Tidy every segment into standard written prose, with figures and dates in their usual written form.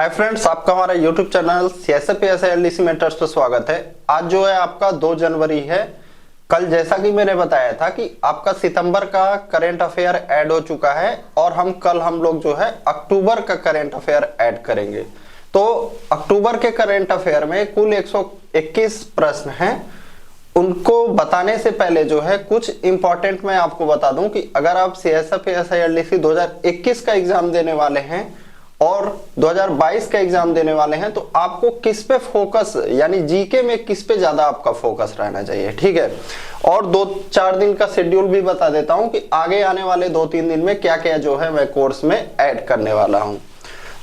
Hi friends, आपका हमारा YouTube channel CSFPSILDC mentors पर स्वागत है। आज जो है आपका 2 जनवरी है। कल जैसा कि मैंने बताया था कि आपका सितंबर का करंट अफेयर ऐड हो चुका है और हम लोग जो है अक्टूबर का करंट अफेयर ऐड करेंगे। तो अक्टूबर के करंट अफेयर में कुल 121 प्रश्न हैं। उनको बताने से पहले जो है कुछ इंपॉर्टेंट मैं आपको बता दूं कि अगर आप CSFPSILDC 2021 का एग्जाम देने वाले हैं और 2022 का एग्जाम देने वाले हैं तो आपको किस पे फोकस, यानी जीके में किस पे ज्यादा आपका फोकस रहना चाहिए, ठीक है। और 2-4 दिन का शेड्यूल भी बता देता हूं कि आगे आने वाले 2-3 दिन में क्या क्या जो है मैं कोर्स में ऐड करने वाला हूं।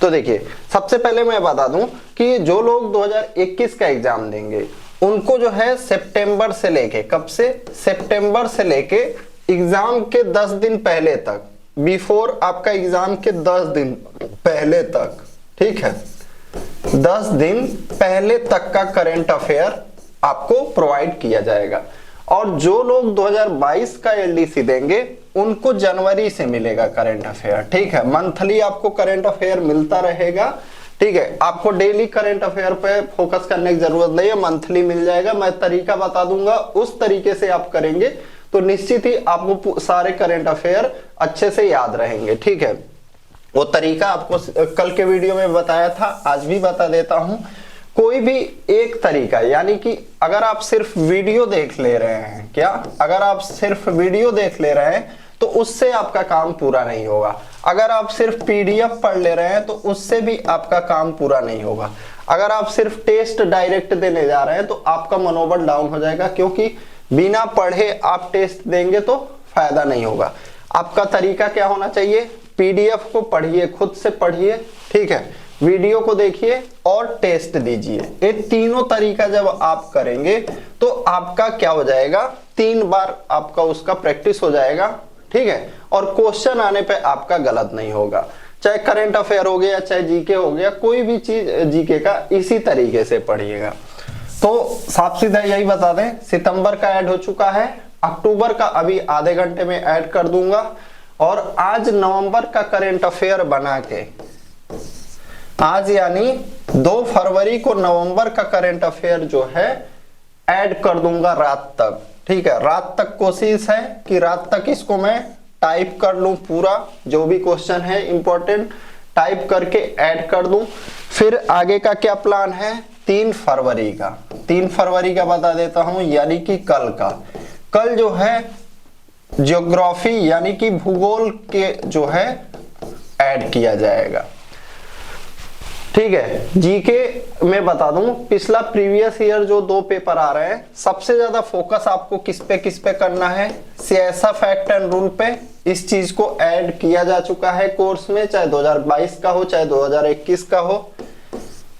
तो देखिए, सबसे पहले मैं बता दूं कि जो लोग 2021 का एग्जाम देंगे उनको जो है सितंबर से लेके, कब से, सितंबर से लेके एग्जाम के 10 दिन पहले तक, बिफोर आपका एग्जाम के 10 दिन पहले तक, ठीक है, 10 दिन पहले तक का करंट अफेयर आपको प्रोवाइड किया जाएगा। और जो लोग 2022 का एलडीसी देंगे उनको जनवरी से मिलेगा करंट अफेयर, ठीक है। मंथली आपको करंट अफेयर मिलता रहेगा, ठीक है। आपको डेली करंट अफेयर पे फोकस करने की जरूरत नहीं है, मंथली मिल जाएगा। मैं तरीका बता दूंगा, उस तरीके से आप करेंगे तो निश्चित ही आपको सारे करंट अफेयर अच्छे से याद रहेंगे, ठीक है। वो तरीका आपको कल के वीडियो में बताया था, आज भी बता देता हूं। कोई भी एक तरीका, यानी कि अगर आप सिर्फ वीडियो देख ले रहे हैं, क्या अगर आप सिर्फ वीडियो देख ले रहे हैं तो उससे आपका काम पूरा नहीं होगा। अगर आप सिर्फ पीडीएफ पढ़ ले रहे हैं तो उससे भी आपका काम पूरा नहीं होगा। अगर आप सिर्फ टेस्ट डायरेक्ट देने जा रहे हैं तो आपका मनोबल डाउन हो जाएगा, क्योंकि बिना पढ़े आप टेस्ट देंगे तो फायदा नहीं होगा। आपका तरीका क्या होना चाहिए, पीडीएफ को पढ़िए, खुद से पढ़िए, ठीक है, वीडियो को देखिए और टेस्ट दीजिए। ये तीनों तरीका जब आप करेंगे तो आपका क्या हो जाएगा, 3 बार आपका उसका प्रैक्टिस हो जाएगा, ठीक है। और क्वेश्चन आने पे आपका गलत नहीं होगा, चाहे करंट अफेयर हो गया चाहे जीके हो गया, कोई भी चीज जीके का इसी तरीके से पढ़िएगा। तो साफ सीधा यही बता दें, सितंबर का ऐड हो चुका है, अक्टूबर का अभी आधे घंटे में ऐड कर दूंगा। और आज नवंबर का करंट अफेयर बना के, आज यानी 2 फरवरी को नवंबर का करंट अफेयर जो है ऐड कर दूंगा रात तक, ठीक है। रात तक कोशिश है कि रात तक इसको मैं टाइप कर लूं, पूरा जो भी क्वेश्चन है इंपॉर्टेंट टाइप करके ऐड कर दूं। फिर आगे का क्या प्लान है, 3 फरवरी का, 3 फरवरी का बता देता हूं, यानी कि कल का, कल जो है ज्योग्राफी यानी कि भूगोल के जो है ऐड किया जाएगा, ठीक है। जीके में बता दूं, पिछला प्रीवियस ईयर जो 2 पेपर आ रहे हैं, सबसे ज्यादा फोकस आपको किस पे करना है, सियासा फैक्ट एंड रूल पे। इस चीज को ऐड किया जा चुका है कोर्स में, चाहे 2022 का हो चाहे 2021 का हो।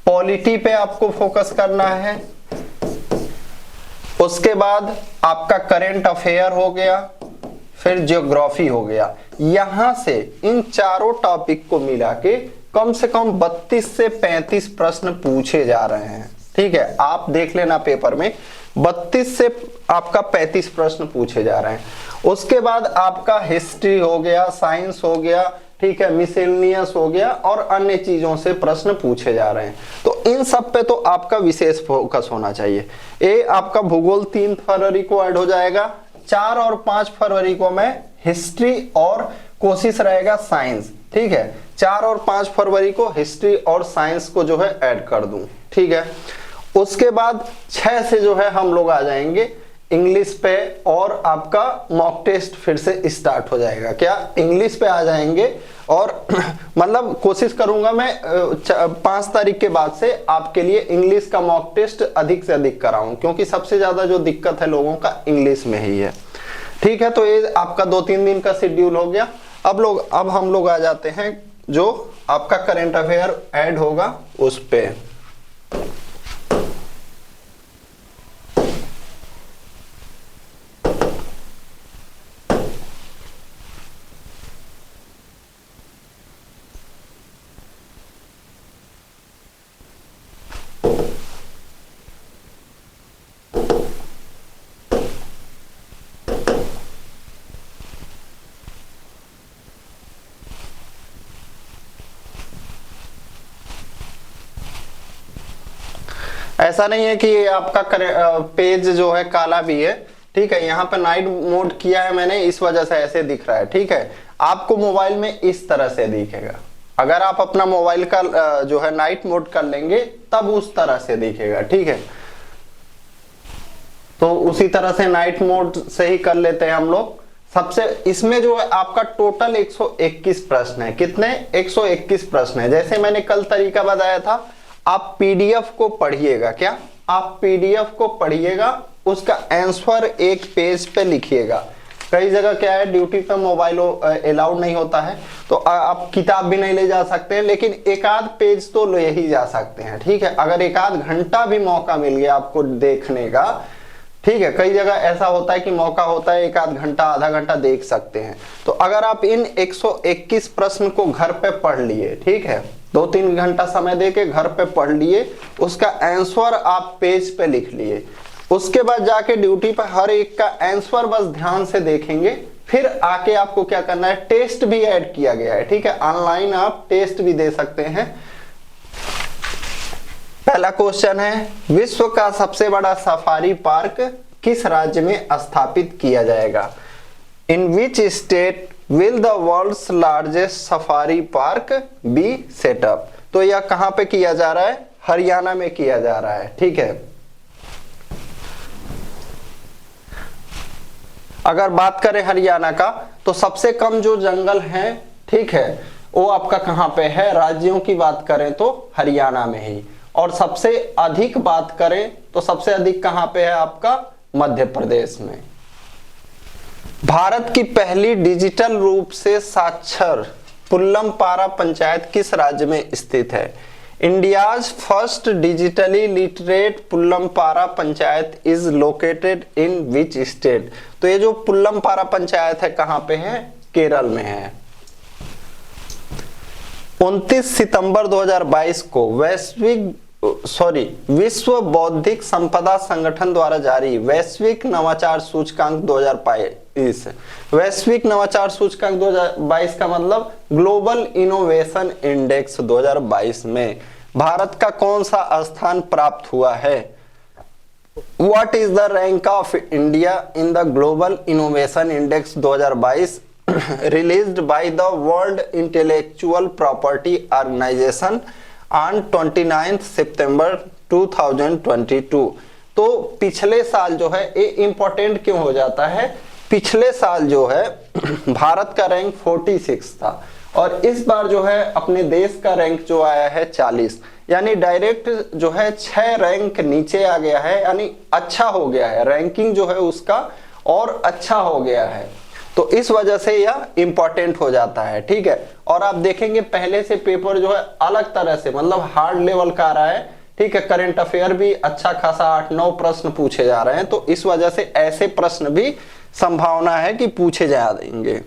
पॉलिटी पे आपको फोकस करना है। उसके बाद आपका करंट अफेयर हो गया, फिर ज्योग्राफी हो गया। यहां से इन चारों टॉपिक को मिला के कम से कम 32 से 35 प्रश्न पूछे जा रहे हैं, ठीक है। आप देख लेना पेपर में 32 से आपका 35 प्रश्न पूछे जा रहे हैं। उसके बाद आपका हिस्ट्री हो गया, साइंस हो गया, ठीक है, मिसेलेनियस हो गया और अन्य चीजों से प्रश्न पूछे जा रहे हैं। तो इन सब पे तो आपका विशेष फोकस होना चाहिए। ये आपका भूगोल 3 फरवरी को ऐड हो जाएगा। 4 और 5 फरवरी को मैं हिस्ट्री और कोशिश रहेगा साइंस, ठीक है। 4 और 5 फरवरी को हिस्ट्री और साइंस को जो है ऐड कर दूं, ठीक है। उसके बाद 6 से जो है हम लोग आ जाएंगे इंग्लिश पे और आपका मॉक टेस्ट फिर से स्टार्ट हो जाएगा। क्या इंग्लिश पे आ जाएंगे और मतलब कोशिश करूंगा मैं 5 तारीख के बाद से आपके लिए इंग्लिश का मॉक टेस्ट अधिक से अधिक कराऊं, क्योंकि सबसे ज्यादा जो दिक्कत है लोगों का इंग्लिश में ही है, ठीक है। तो ये आपका 2-3 दिन का शेड्यूल हो गया। अब हम लोग आ जाते हैं जो आपका करंट अफेयर ऐड होगा उस पे। ऐसा नहीं है कि आपका पेज जो है काला भी है, ठीक है। यहाँ पे नाइट मोड किया है मैंने, इस वजह से ऐसे दिख रहा है, ठीक है। आपको मोबाइल में इस तरह से दिखेगा। अगर आप अपना मोबाइल का जो है नाइट मोड कर लेंगे तब उस तरह से दिखेगा, ठीक है। तो उसी तरह से नाइट मोड से ही कर लेते हैं हम लोग। सबसे इसमें जो है आपका टोटल 121 प्रश्न है। कितने? 121 प्रश्न है। जैसे मैंने कल तरीका बताया था, आप पीडीएफ को पढ़िएगा। क्या? आप पीडीएफ को पढ़िएगा, उसका आंसर एक पेज पे लिखिएगा। कई जगह क्या है, ड्यूटी पे मोबाइल अलाउड नहीं होता है, तो आप किताब भी नहीं ले जा सकते हैं, लेकिन एक आध पेज तो ले ही जा सकते हैं, ठीक है। अगर एक आध घंटा भी मौका मिल गया आपको देखने का, ठीक है। कई जगह ऐसा होता है कि मौका होता है एक आध घंटा आधा घंटा देख सकते हैं। तो अगर आप इन 121 प्रश्न को घर पे पढ़ लिए, ठीक है, 2-3 घंटा समय देके घर पे पढ़ लिए, उसका आंसर आप पेज पे लिख लिए, उसके बाद जाके ड्यूटी पर हर एक का आंसर बस ध्यान से देखेंगे। फिर आके आपको क्या करना है, टेस्ट भी ऐड किया गया है, ठीक है। ऑनलाइन आप टेस्ट भी दे सकते हैं। पहला क्वेश्चन है, विश्व का सबसे बड़ा सफारी पार्क किस राज्य में स्थापित किया जाएगा? In which state will the world's largest safari park be set up? तो यह कहां पे किया जा रहा है? हरियाणा में किया जा रहा है, ठीक है। अगर बात करें हरियाणा का, तो सबसे कम जो जंगल है, ठीक है, वो आपका कहां पे है? राज्यों की बात करें तो हरियाणा में ही। और सबसे अधिक बात करें तो सबसे अधिक कहां पे है? आपका मध्य प्रदेश में। भारत की पहली डिजिटल रूप से साक्षर पुल्लमपारा पंचायत किस राज्य में स्थित है? India's first digitally literate Pullampara panchayat is located in which state? तो ये जो पुल्लमपारा पंचायत है कहां पे है? केरल में है। 29 सितंबर 2022 को विश्व बौद्धिक संपदा संगठन द्वारा जारी वैश्विक नवाचार सूचकांक 2022, वैश्विक नवाचार सूचकांक 2022 का मतलब ग्लोबल इनोवेशन इंडेक्स 2022 में भारत का कौन सा स्थान प्राप्त हुआ है? What is the rank of India in the Global Innovation Index 2022 released by the World Intellectual Property Organization on 29th September 2022? तो पिछले साल जो है, ये इंपॉर्टेंट क्यों हो जाता है? पिछले साल जो है भारत का रैंक 46 था और इस बार जो है अपने देश का रैंक जो आया है 40, यानी डायरेक्ट जो है 6 रैंक नीचे आ गया है, यानी अच्छा हो गया है, रैंकिंग जो है उसका और अच्छा हो गया है। तो इस वजह से यह इंपॉर्टेंट हो जाता है, ठीक है। और आप देखेंगे पहले से पेपर जो है अलग तरह से, मतलब हार्ड लेवल का आ रहा है, ठीक है। करंट अफेयर भी अच्छा खासा 8-9 प्रश्न पूछे जा रहे हैं, तो इस वजह से ऐसे प्रश्न भी संभावना है कि पूछे जाएंगे।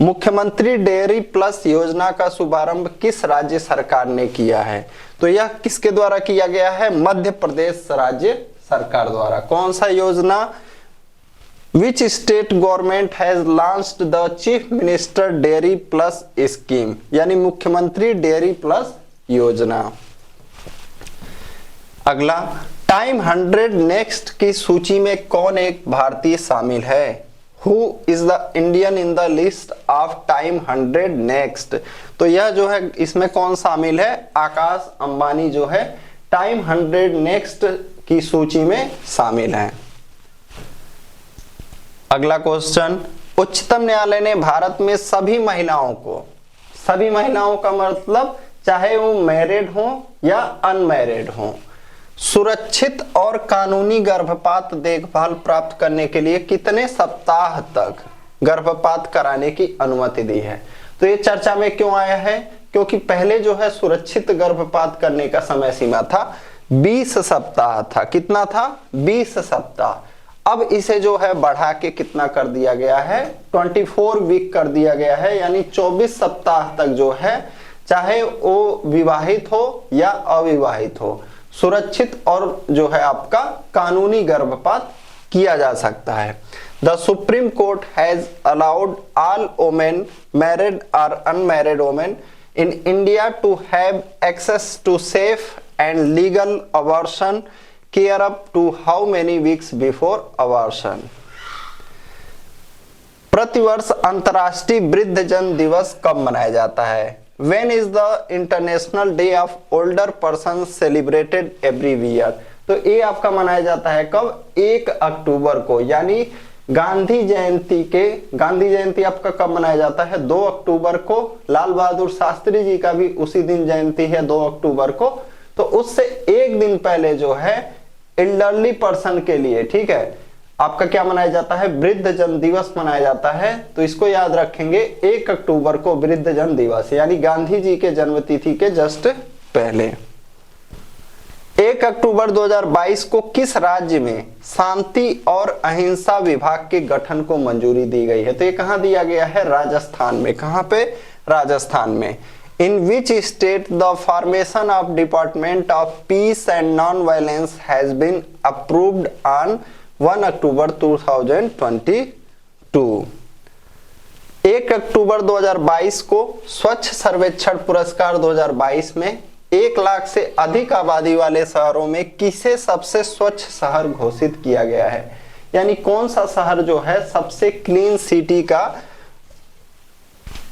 मुख्यमंत्री डेयरी प्लस योजना का शुभारंभ किस राज्य सरकार ने किया है? तो यह किसके द्वारा किया गया है? मध्य प्रदेश राज्य सरकार द्वारा। कौन सा योजना? Which state government has launched the Chief Minister Dairy Plus Scheme? यानी मुख्यमंत्री डेयरी प्लस योजना। अगला, टाइम 100 नेक्स्ट की सूची में कौन एक भारतीय शामिल है? Who is the Indian in the list of Time 100 Next? तो यह जो है इसमें कौन शामिल है? आकाश अंबानी जो है टाइम 100 नेक्स्ट की सूची में शामिल है। अगला क्वेश्चन, उच्चतम न्यायालय ने भारत में सभी महिलाओं का मतलब चाहे वो मैरिड हो या अनमैरिड हो, सुरक्षित और कानूनी गर्भपात देखभाल प्राप्त करने के लिए कितने सप्ताह तक गर्भपात कराने की अनुमति दी है? तो ये चर्चा में क्यों आया है? क्योंकि पहले जो है सुरक्षित गर्भपात करने का समय सीमा था 20 सप्ताह था। कितना था? 20 सप्ताह। अब इसे जो है बढ़ा के कितना कर दिया गया है? 24 वीक कर दिया गया है, यानी 24 सप्ताह तक जो है चाहे वो विवाहित हो या अविवाहित हो, सुरक्षित और जो है आपका कानूनी गर्भपात किया जा सकता है। The Supreme Court has allowed all women, married और unmarried women in India to have access to safe and legal abortion care up to how many weeks before abortion. प्रतिवर्ष अंतर्राष्ट्रीय वृद्धजन दिवस कब मनाया जाता है? When is the International Day of Older Persons celebrated every year? तो ये आपका मनाया जाता है कब? 1 अक्टूबर को, यानी गांधी जयंती आपका कब मनाया जाता है? 2 अक्टूबर को। लाल बहादुर शास्त्री जी का भी उसी दिन जयंती है, 2 अक्टूबर को। तो उससे एक दिन पहले जो है एल्डरली पर्सन के लिए, ठीक है, आपका क्या मनाया जाता है? वृद्धजन दिवस मनाया जाता है। तो इसको याद रखेंगे, 1 अक्टूबर को वृद्धजन दिवस, यानी गांधी जी के जन्मतिथि के जस्ट पहले। 1 अक्टूबर 2022 को किस राज्य में शांति और अहिंसा विभाग के गठन को मंजूरी दी गई है? तो ये कहां दिया गया है? राजस्थान में। कहां पे? राजस्थान में। In which state the formation of Department of Peace and Non-Violence has been approved on 1 अक्टूबर 2022? 1 अक्टूबर 2022 को स्वच्छ सर्वेक्षण पुरस्कार 2022 में 1 लाख से अधिक आबादी वाले शहरों में किसे सबसे स्वच्छ शहर घोषित किया गया है? यानी कौन सा शहर जो है सबसे क्लीन सिटी का?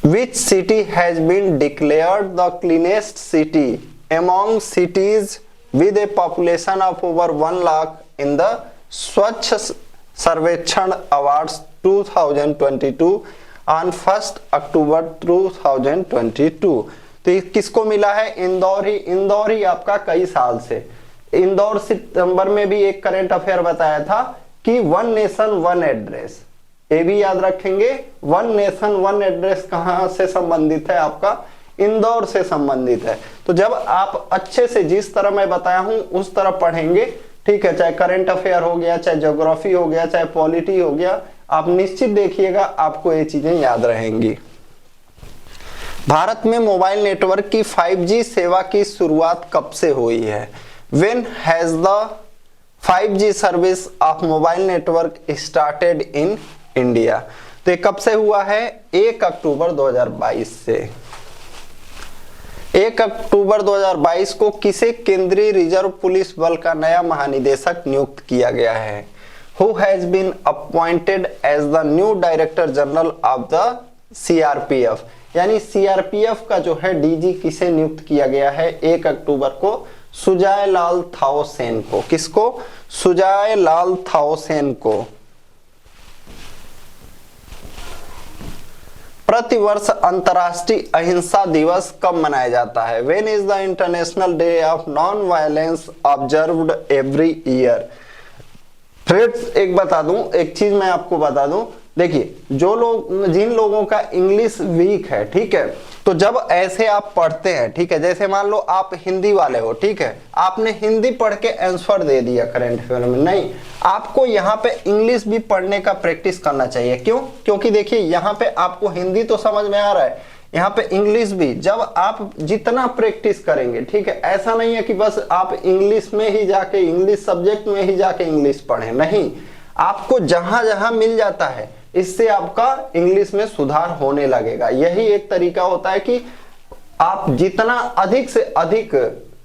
Which city has been declared the cleanest city among cities with a population of over 1 lakh in the स्वच्छ सर्वेक्षण अवार्ड्स 2022 on 1 अक्टूबर 2022? तो ये किसको मिला है? इंदौर ही आपका कई साल से। इंदौर सितंबर में भी एक करंट अफेयर बताया था कि 1 नेशन 1 एड्रेस, ये भी याद रखेंगे। 1 नेशन 1 एड्रेस कहां से संबंधित है? आपका इंदौर से संबंधित है। तो जब आप अच्छे से जिस तरह मैं बताया हूं उस तरह पढ़ेंगे, ठीक है, चाहे करंट अफेयर हो गया, चाहे ज्योग्राफी हो गया, चाहे पॉलिटी हो गया, आप निश्चित देखिएगा आपको ये चीजें याद रहेंगी। भारत में मोबाइल नेटवर्क की 5G सेवा की शुरुआत कब से हुई है? When has the 5G service of mobile network started in India? तो ये कब से हुआ है? 1 अक्टूबर 2022 से। 1 अक्टूबर 2022 को किसे केंद्रीय रिजर्व पुलिस बल का नया महानिदेशक नियुक्त किया गया है? Who has been appointed as the new Director General of the CRPF? यानी CRPF का जो है डीजी किसे नियुक्त किया गया है 1 अक्टूबर को? सुजाय लाल थाओसेन को। किसको? सुजाय लाल थाओसेन को। प्रतिवर्ष अंतर्राष्ट्रीय अहिंसा दिवस कब मनाया जाता है? When is the International Day of Non-Violence observed every year? Friends एक चीज मैं आपको बता दूं, देखिए जिन लोगों का इंग्लिश वीक है, ठीक है, तो जब ऐसे आप पढ़ते हैं, ठीक है, जैसे मान लो आप हिंदी वाले हो, ठीक है, आपने हिंदी पढ़ के आंसर दे दिया करंट अफेयर में, नहीं, आपको यहाँ पे इंग्लिश भी पढ़ने का प्रैक्टिस करना चाहिए। क्यों? क्योंकि देखिए यहाँ पे आपको हिंदी तो समझ में आ रहा है, यहाँ पे इंग्लिश भी जब आप जितना प्रैक्टिस करेंगे, ठीक है, ऐसा नहीं है कि बस आप इंग्लिश में ही जाके, इंग्लिश सब्जेक्ट में ही जाके इंग्लिश पढ़ें, नहीं, आपको जहां जहां मिल जाता है इससे आपका इंग्लिश में सुधार होने लगेगा। यही एक तरीका होता है कि आप जितना अधिक से अधिक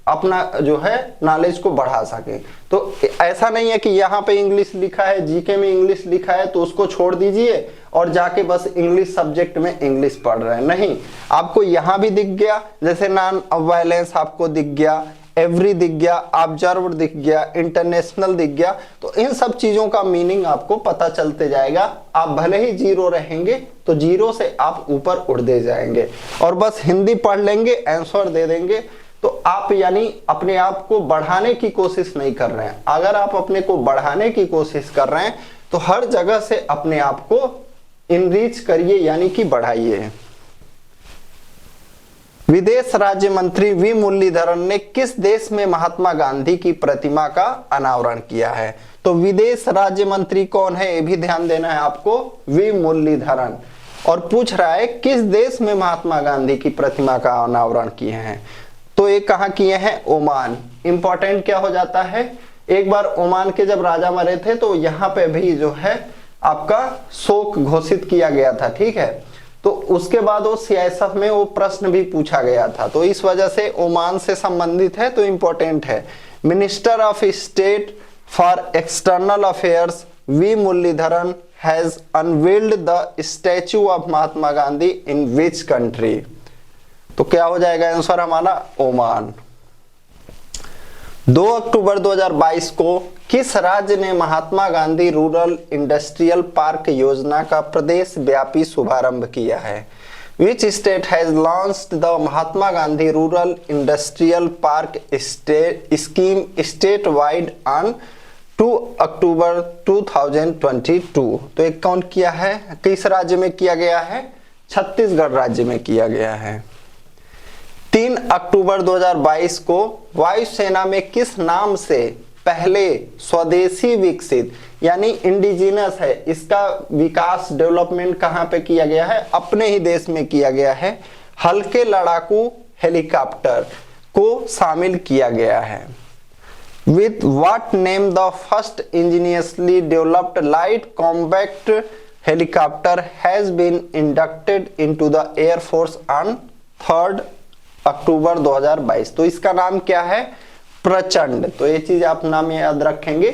अपना जो है नॉलेज को बढ़ा सके। तो ऐसा नहीं है कि यहाँ पे इंग्लिश लिखा है, जीके में इंग्लिश लिखा है तो उसको छोड़ दीजिए और जाके बस इंग्लिश सब्जेक्ट में इंग्लिश पढ़ रहे हैं, नहीं, आपको यहाँ भी दिख गया, जैसे नॉन वायलेंस आपको दिख गया, एवरी दिख गया, ऑब्जर्व्ड दिख गया, इंटरनेशनल दिख गया, तो इन सब चीजों का मीनिंग आपको पता चलते जाएगा। आप भले ही जीरो रहेंगे तो जीरो से आप ऊपर उड़ते जाएंगे और बस हिंदी पढ़ लेंगे, आंसर दे देंगे, तो आप यानी अपने आप को बढ़ाने की कोशिश नहीं कर रहे हैं। अगर आप अपने को बढ़ाने की कोशिश कर रहे हैं तो हर जगह से अपने आप को इनरीच करिए, यानी कि बढ़ाइए। विदेश राज्य मंत्री वी मुरलीधरन ने किस देश में महात्मा गांधी की प्रतिमा का अनावरण किया है? तो विदेश राज्य मंत्री कौन है ये भी ध्यान देना है आपको, वी मुरलीधरन, और पूछ रहा है किस देश में महात्मा गांधी की प्रतिमा का अनावरण किए हैं। तो ये कहाँ किए हैं? ओमान। इंपॉर्टेंट क्या हो जाता है, एक बार ओमान के जब राजा मरे थे तो यहाँ पे भी जो है आपका शोक घोषित किया गया था, ठीक है। तो उसके बाद वो सीआईएसएफ में वो प्रश्न भी पूछा गया था, तो इस वजह से ओमान से संबंधित है तो इंपॉर्टेंट है। Minister of state for external affairs V Muralidharan has unveiled the statue of Mahatma Gandhi in which country? तो क्या हो जाएगा आंसर हमारा? ओमान। 2 अक्टूबर 2022 को किस राज्य ने Mahatma Gandhi rural industrial park योजना का प्रदेश व्यापी शुभारंभ किया है? Which state has launched the Mahatma Gandhi Rural Industrial Park scheme statewide on 2 अक्टूबर 2022? तो एक कौन किया है, किस राज्य में किया गया है? छत्तीसगढ़ राज्य में किया गया है। 3 अक्टूबर 2022 को वायुसेना में किस नाम से पहले स्वदेशी विकसित यानी इंडिजिनस है, इसका विकास डेवलपमेंट कहां पे किया गया है? अपने ही देश में किया गया है। हल्के लड़ाकू हेलीकॉप्टर को शामिल किया गया है। With what name the first ingeniously developed light compact helicopter has been inducted into the air force on 3 October 2022? तो इसका नाम क्या है? प्रचंड। तो ये चीज आप नाम याद रखेंगे।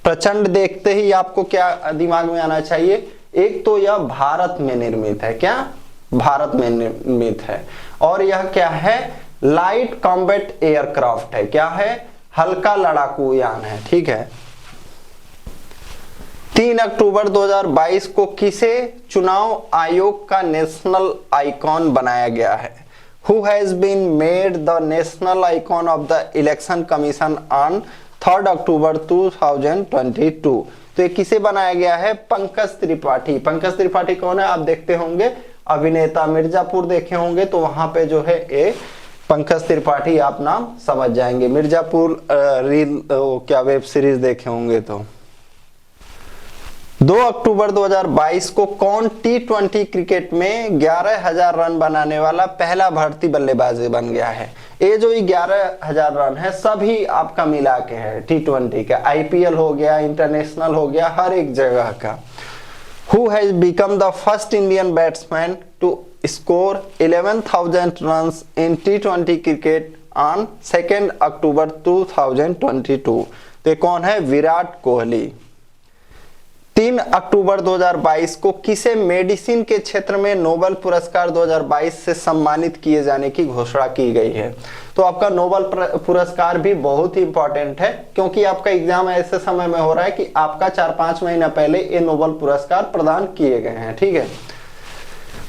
प्रचंड देखते ही आपको क्या दिमाग में आना चाहिए? एक तो यह भारत में निर्मित है, क्या भारत में निर्मित है, और यह क्या है? लाइट कॉम्बैट एयरक्राफ्ट है, क्या है? हल्का लड़ाकू यान है, ठीक है। 3 अक्टूबर 2022 को किसे चुनाव आयोग का नेशनल आइकॉन बनाया गया है? Who has been made the national icon of the election commission on 3 October 2022? तो ये किसे बनाया गया है? पंकज त्रिपाठी। पंकज त्रिपाठी कौन है? आप देखते होंगे अभिनेता, मिर्जापुर देखे होंगे तो वहां पे जो है ये पंकज त्रिपाठी आप नाम समझ जाएंगे। मिर्जापुर रील क्या वेब सीरीज देखे होंगे तो। 2 अक्टूबर 2022 को कौन T20 क्रिकेट में 11,000 रन बनाने वाला पहला भारतीय बल्लेबाज बन गया है? ये जो 11,000 रन है सभी आपका मिला के है, T20 का, IPL हो गया, इंटरनेशनल हो गया, हर एक जगह का। Who has become the first Indian batsman to score 11,000 runs in T20 cricket on 2 अक्टूबर 2022? तो कौन है? विराट कोहली। 3 अक्टूबर 2022 को किसे मेडिसिन के क्षेत्र में नोबेल पुरस्कार 2022 से सम्मानित किए जाने की घोषणा की गई है? तो आपका नोबेल पुरस्कार भी बहुत ही इंपॉर्टेंट है, क्योंकि आपका एग्जाम ऐसे समय में हो रहा है कि आपका 4-5 महीना पहले ये नोबेल पुरस्कार प्रदान किए गए हैं, ठीक है।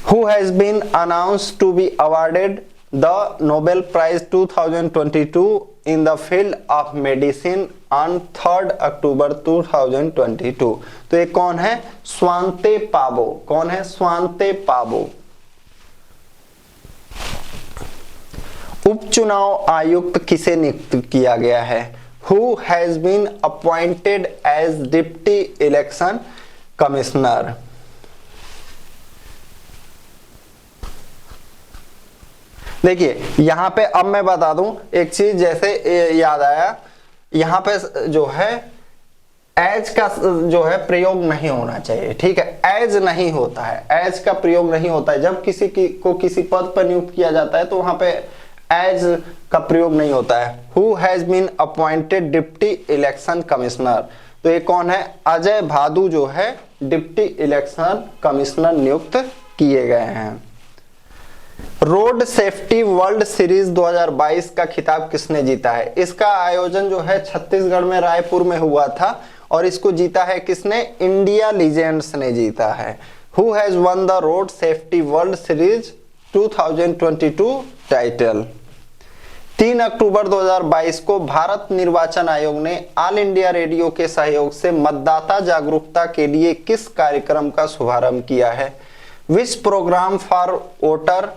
Who has been announced to be awarded the Nobel Prize 2022 in the field of medicine on 3 October 2022? तो ये कौन है? स्वांते पाबो। कौन है? स्वांते पाबो। उपचुनाव आयुक्त किसे नियुक्त किया गया है? Who has been appointed as Deputy Election Commissioner? देखिए यहां पे अब मैं बता दूं एक चीज, जैसे याद आया, यहां पे जो है एज का जो है प्रयोग नहीं होना चाहिए, ठीक है। एज नहीं होता है, एज का प्रयोग नहीं होता है। जब किसी को किसी पद पर नियुक्त किया जाता है तो वहां पे एज का प्रयोग नहीं होता है। Who has been appointed deputy election commissioner? तो ये कौन है? अजय भादु जो है डिप्टी इलेक्शन कमिश्नर नियुक्त किए गए हैं। रोड सेफ्टी वर्ल्ड सीरीज 2022 का खिताब किसने जीता है? इसका आयोजन जो है छत्तीसगढ़ में रायपुर में हुआ था और इसको जीता है किसने? इंडिया लीजेंड्स ने जीता है। Who has one the road safety world series 2022 title? 3 October 2022 को भारत निर्वाचन आयोग ने ऑल इंडिया रेडियो के सहयोग से मतदाता जागरूकता के लिए किस कार्यक्रम का शुभारंभ किया है? विच programme for voter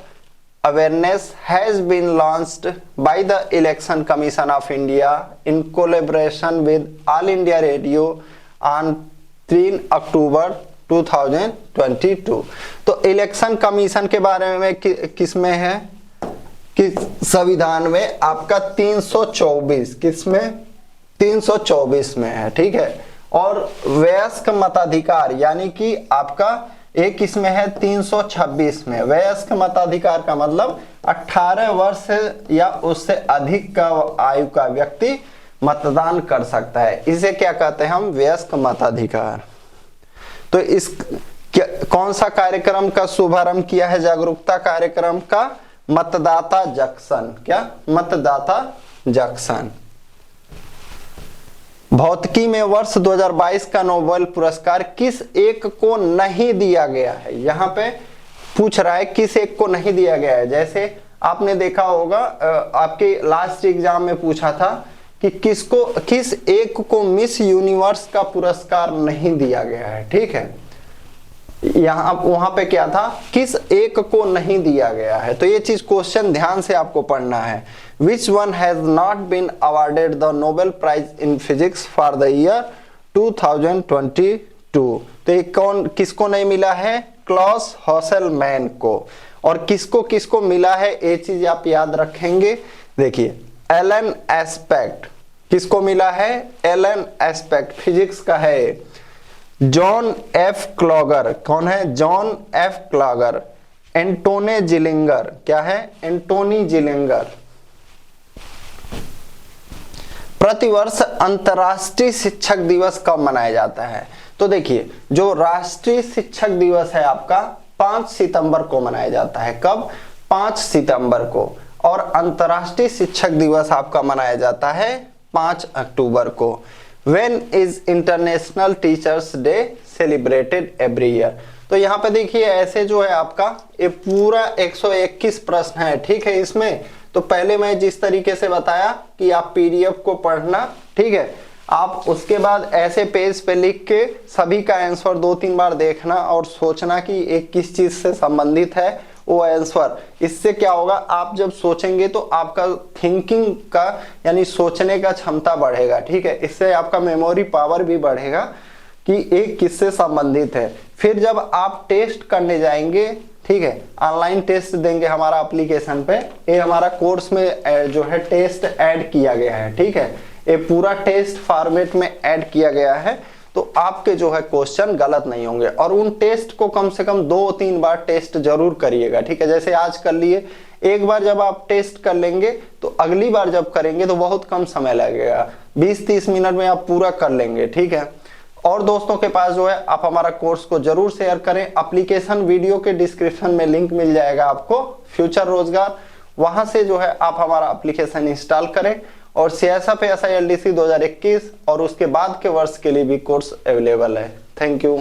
awareness has been launched by the Election Commission of India in collaboration with All India Radio on 3 October 2022? तो इलेक्शन कमीशन के बारे में किसमें है? कि संविधान में आपका 324, किसमें? 324 में है, ठीक है। और वयस्क मताधिकार यानी कि आपका एक इसमें है 326 में। वयस्क मताधिकार का मतलब 18 वर्ष या उससे अधिक का आयु का व्यक्ति मतदान कर सकता है। इसे क्या कहते हैं हम? वयस्क मताधिकार। तो इस कौन सा कार्यक्रम का शुभारंभ किया है? जागरूकता कार्यक्रम का मतदाता जंक्शन। क्या? मतदाता जंक्शन। भौतिकी में वर्ष 2022 का नोबेल पुरस्कार किस एक को नहीं दिया गया है? यहाँ पे पूछ रहा है किस एक को नहीं दिया गया है। जैसे आपने देखा होगा आपके लास्ट एग्जाम में पूछा था कि किस एक को मिस यूनिवर्स का पुरस्कार नहीं दिया गया है। ठीक है, वहां पे क्या था? किस एक को नहीं दिया गया है। तो ये चीज क्वेश्चन ध्यान से आपको पढ़ना है। Which one has not been awarded the Nobel Prize in Physics for the year 2022? तो ये किसको नहीं मिला है? क्लॉस हॉसेलमैन को। और किसको मिला है ये चीज आप याद रखेंगे। देखिए एलन एस्पेक्ट किसको मिला है? एलन एस्पेक्ट फिजिक्स का है। जॉन एफ क्लॉगर कौन है? John F Clauser. Anton Zeilinger क्या है? Anton Zeilinger. प्रतिवर्ष अंतर्राष्ट्रीय शिक्षक दिवस कब मनाया जाता है? तो देखिए जो राष्ट्रीय शिक्षक दिवस है आपका 5 सितंबर को मनाया जाता है। कब? 5 सितंबर को। और अंतर्राष्ट्रीय शिक्षक दिवस आपका मनाया जाता है 5 अक्टूबर को। When is International Teachers Day celebrated every year? तो यहाँ पे देखिए ऐसे जो है आपका ये पूरा 121 प्रश्न है। ठीक है, इसमें तो पहले मैं जिस तरीके से बताया कि आप पीडीएफ को पढ़ना, ठीक है, आप उसके बाद ऐसे पेज पे लिख के सभी का आंसर 2-3 बार देखना और सोचना कि एक किस चीज से संबंधित है वो आंसर। इससे क्या होगा? आप जब सोचेंगे तो आपका थिंकिंग का यानी सोचने का क्षमता बढ़ेगा। ठीक है, इससे आपका मेमोरी पावर भी बढ़ेगा कि एक किससे संबंधित है। फिर जब आप टेस्ट करने जाएंगे, ठीक है, ऑनलाइन टेस्ट देंगे हमारा एप्लीकेशन पे, ये हमारा कोर्स में जो है टेस्ट ऐड किया गया है। ठीक है, ये पूरा टेस्ट फॉर्मेट में ऐड किया गया है, तो आपके जो है क्वेश्चन गलत नहीं होंगे। और उन टेस्ट को कम से कम 2-3 बार टेस्ट जरूर करिएगा। ठीक है, जैसे आज कर लिए, एक बार जब आप टेस्ट कर लेंगे तो अगली बार जब करेंगे तो बहुत कम समय लगेगा, 20-30 मिनट में आप पूरा कर लेंगे। ठीक है, और दोस्तों के पास जो है आप हमारा कोर्स को जरूर शेयर करें। एप्लीकेशन वीडियो के डिस्क्रिप्शन में लिंक मिल जाएगा आपको, फ्यूचर रोजगार, वहां से जो है आप हमारा एप्लीकेशन इंस्टॉल करें। और CSF SILDC 2021 और उसके बाद के वर्ष के लिए भी कोर्स अवेलेबल है। Thank you.